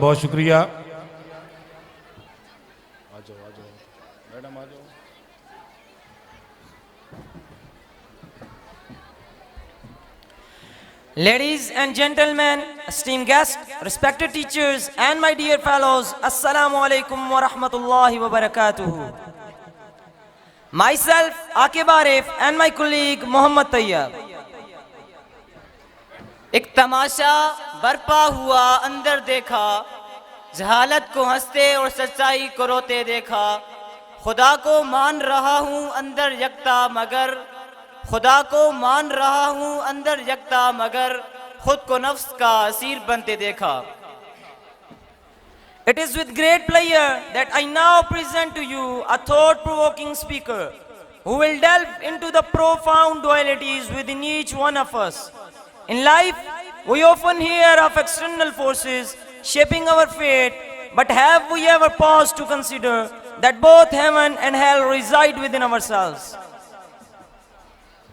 बहुत शुक्रिया। मैडम आ जाओ। Ladies and gentlemen, esteemed guests, respected teachers, and my dear fellows, Assalamu alaikum wa rahmatullahi wa barakatuhu. Myself, Akib Arif, and my colleague Muhammad Tayyab. एक तमाशा बरपा हुआ अंदर देखा, जहालत को हंसते और सच्चाई को रोते देखा। खुदा को मान रहा हूँ अंदर यकता मगर, खुदा को मान रहा हूँ अंदर यकता मगर, खुद को नफ्स का असीर बनते देखा। It is with great pleasure that I now present to you a thought-provoking speaker who will delve into the profound dualities within each one of us. In life, we often hear of external forces shaping our fate, but have we ever paused to consider that both heaven and hell reside within ourselves?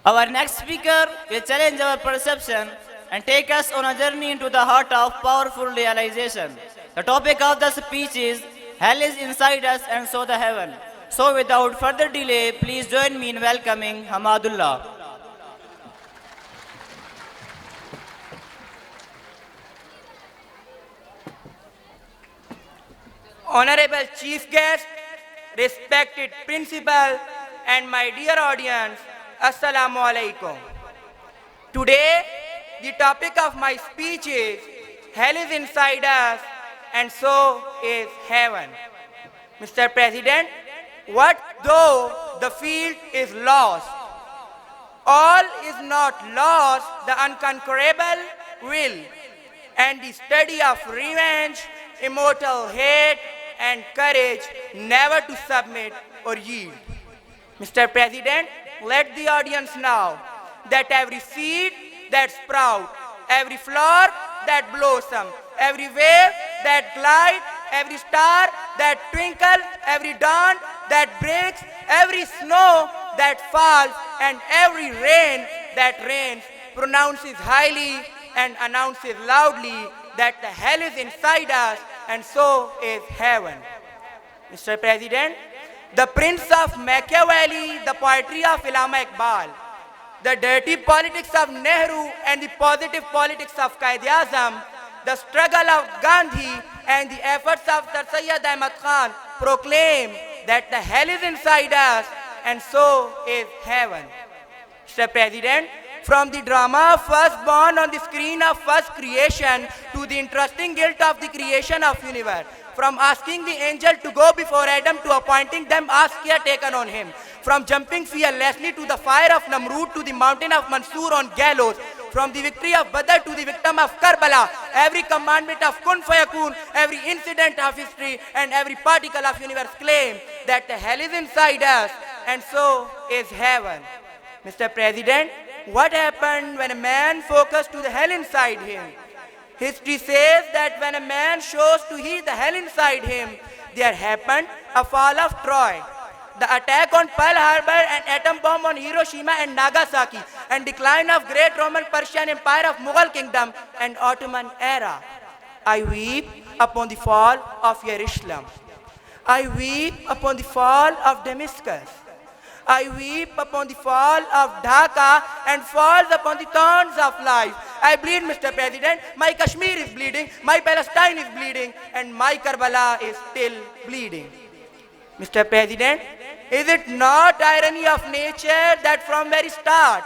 Our next speaker will challenge our perception and take us on a journey into the heart of powerful realization. The topic of the speech is Hell is inside us and so the heaven. So without further delay, please join me in welcoming Hamadullah. Honorable Chief Guest, respected Principal, and my dear audience, Assalamu alaikum. Today, the topic of my speech is Hell is inside us and so is heaven. Mr. President, what though the field is lost? All is not lost, the unconquerable will, and the study of revenge, immortal hate, and courage never to submit or yield. Mr. President, let the audience know that every seed that sprouts, every flower that blossoms, every wave that glides, every star that twinkles, every dawn that breaks, every snow that falls, and every rain that rains pronounces highly and announces loudly that the hell is inside us and so is heaven. Mr. President, the Prince of Machiavelli, the poetry of Allama Iqbal, the dirty politics of Nehru and the positive politics of Quaid-e-Azam, the struggle of Gandhi and the efforts of Sir Syed Ahmad Khan proclaim that the hell is inside us and so is heaven. Mr. President, from the drama of first born on the screen of first creation to the interesting guilt of the creation of universe, from asking the angel to go before Adam to appointing them as caretaken on him, from jumping fearlessly to the fire of Namrud to the mountain of Mansur on gallows, from the victory of Badr to the victim of Karbala, every commandment of Kun Fayakun, every incident of history and every particle of universe claim that the hell is inside us and so is heaven. Mr. President, what happened when a man focused to the hell inside him? History says that when a man chose to heed the hell inside him, there happened a fall of Troy, the attack on Pearl Harbor and atom bomb on Hiroshima and Nagasaki, and decline of great Roman Persian Empire of Mughal kingdom and Ottoman era. I weep upon the fall of Jerusalem. I weep upon the fall of Damascus. I weep upon the fall of Dhaka and falls upon the thorns of life. I bleed, Mr. President. My Kashmir is bleeding, my Palestine is bleeding, and my Karbala is still bleeding. Mr. President, is it not irony of nature that from very start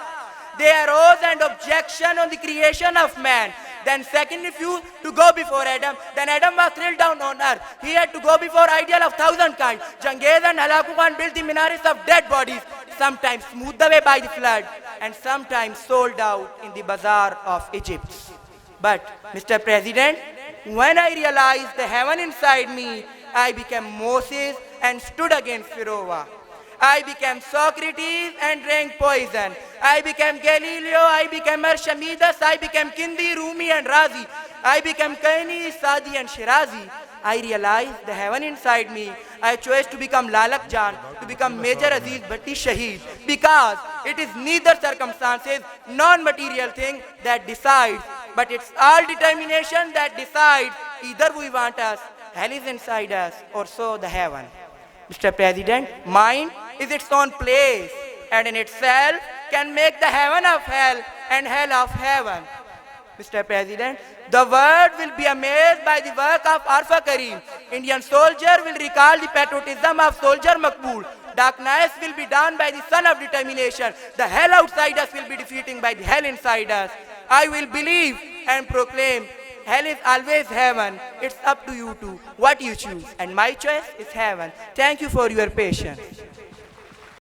there arose an objection on the creation of man? Then second refused to go before Adam. Then Adam was thrilled down on earth. He had to go before ideal of thousand kinds. Jangez and Halaku Khan built the minarets of dead bodies, sometimes smoothed away by the flood, and sometimes sold out in the bazaar of Egypt. But, Mr. President, when I realized the heaven inside me, I became Moses and stood against Pharaoh. I became Socrates and drank poison. I became Galileo, I became Archimedes, I became Kindi, Rumi and Razi. I became Kaini, Sadi and Shirazi. I realized the heaven inside me. I chose to become Lalak Jan, to become Major Aziz Bhatti Shaheed, because it is neither circumstances, non-material thing that decides, but it's all determination that decides either we want us, hell is inside us, or so the heaven. Mr. President, mind is its own place, and in itself can make the heaven of hell and hell of heaven. Mr. President, the world will be amazed by the work of Arfa Karim. Indian soldier will recall the patriotism of soldier Makbul. Darkness will be done by the son of determination. The hell outside us will be defeating by the hell inside us. I will believe and proclaim hell is always heaven. It's up to you to what you choose. And my choice is heaven. Thank you for your patience.